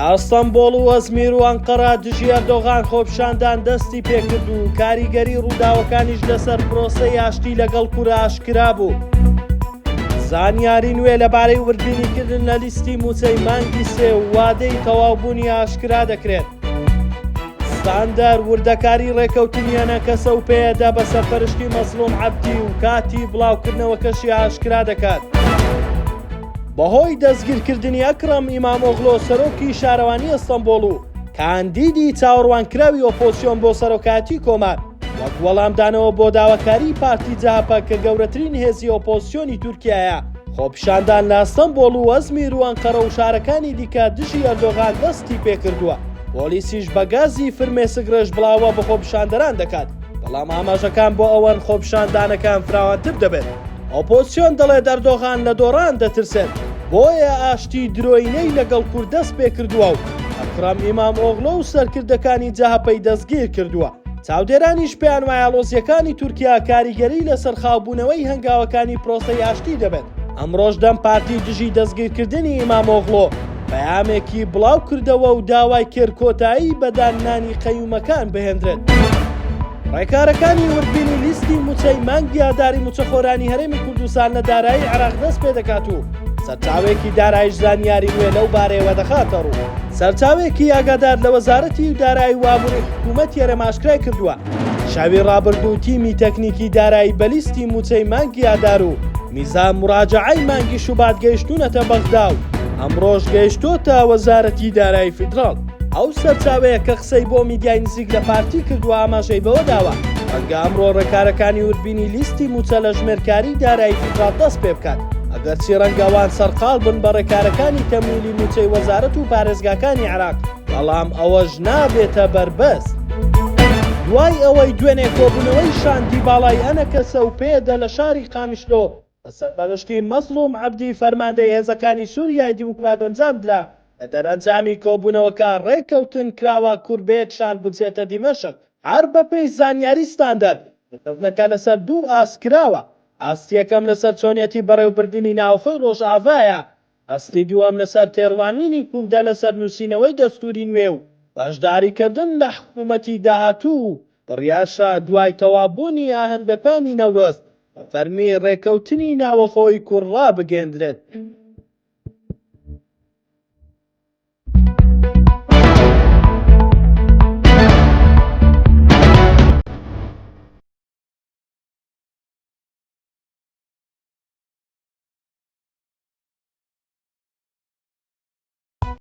ئەستەمبۆڵ و ئەزمیر و ئەنقەرە دژی ئەردۆغان خۆپیشاندان دەستی پێکرد و کاریگەری ڕووداوەکانیش لەسەر پرۆسەی ئاشتی لەگەڵ کورە ئاشکرا بوو. زانیاری نوێ لەبارەی وردبینیکردن لە لیستی موچەی مانگی سێ و وادەی تەواوبوونی ئاشکرا دەکرێت. ستاندەر وردەکاری ڕێکەوتنیانە کەسە و پێدا بە سەرپەرشتی مەزلوم عەبدی و کاتی بڵاوکردنەوەکەشی ئاشکرا دەکات. بەهۆی دەستگیرکردنی ئەکرەم ئیمامۆغلۆ سەرۆکی شارەوانی ئەستەمبۆڵ و کاندیدی چاوەڕوانکراوی ئۆپۆزیسیۆن بۆ سەرۆکاتی کۆمار وەک وەڵامدانەوە بۆ داواکاری پارتی جاپە کە گەورەترین هێزی ئۆپۆزیسیۆنی تورکیایە، خۆپیشاندان لە ئەستەمبۆڵ و ئەزمیر و ئەنقەرە و شارەکانی دیکە دژی ئەردۆغان دەستی پێکردووە. پۆلیسیش بە گازی فرمێسک بڵاوە بە خۆپیشاندەران دەکات، بەڵام ئاماژەکان بۆ ئەوەن خۆپیشاندانەکان فراوانتر دەبێت. ئۆپۆزیسیۆن دەڵێت ئەردۆغان لە دۆڕان دەترسێت، بۆیە ئاشتی درۆینەی لەگەڵ کورد دەست پێ کردووە و ئەکرەم ئیمامۆغلۆ و سەرکردەکانی جاهەپەی دەستگیر کردووە. چاودێرانیش پێیان وایە ئاڵۆزیەکانی تورکیا کاریگەری لەسەر خاوبوونەوەی هەنگاوەکانی پرۆسەی ئاشتی دەبێت. ئەمڕۆژ دەم پارتی دژی دەستگیرکردنی ئیمامۆغلۆ پەیامێکی بڵاو کردەوە و داوای کێرکۆتایی بەدانانی قەیومەکان بهێنرێت. ڕێکارەکانی وردبینی لیستی موچەی مانگی ئاداری موچەخۆرانی هەرێمی کوردستان لە دارایی عێراق دەست پێ دەکات و سەرچاوێکی داراییش زانیاری نوێ لەو بارەیەوە دەخاتە ڕوو. سەرچاوێکی ئاگادار لە وەزارەتی دارایی وابووری حکوومەتی هەرێماشکرای کردووە شەوی ڕابردوو تیمی تەکنیکی دارایی بە لیستی موچەی مانگی ئادار و میزان مراجعەی مانگی شوبات گەیشتوونەتە بەغدا و ئەمڕۆژ گەیشتۆتە وەزارەتی دارایی فیدراڵ. ئەو سەرچاوەیە کە قسەی بۆ میدیای نزیک لە پارتی کردووە ئاماژەی بەوە داوە ڕەنگە ئەمڕۆ ڕێکارەکانی وردبینی لیستی موچە لە ژمێرکاری دارایی فیدراڵ دەست پێ بکات، ئەگەرچی ڕەنگەوان سەرقاڵ بن بە ڕێکارەکانی تەمویلی موچەی وەزارەت و پارێزگاکانی عێراق، بەڵام ئەوەش نابێتە بەربەست. دوای ئەوەی دوێنێ کۆبوونەوەی شاندی باڵای ئەنە کەسە و پێدا لە شاری قامیشلۆ بەسەر بەگشتی مەزلوم عەبدی فەرماندەی هێزەکانی سووریای دیموکرات ئەنجامدرا لە دەرئەنجامی کۆبوونەوەکە ڕێکەوتن کراوە کوربێت شان بچێتە دیمەشق. هەر بەپێی زانیاری ستاندەر کەوتنەکە لەسەر دوو ئاسکراوە. ئاستی یەکەم لەسەر چۆنیەتی بەڕێوەبردننی ناوخۆی ڕۆژئاوایە، ئاستی دووەم لەسەر تێڕوانینی کوردە لەسەر نووسینەوەی دەستوری نوێ و بەشداریکردن لە حکوومەتی داهاتوو و بڕیاشە دوای تەوابوونی ئاهەنگەکانی نەورۆز بە فەرمی ڕێکەوتنی ناوەخۆی کوڕ ڕابگەیەندرێت.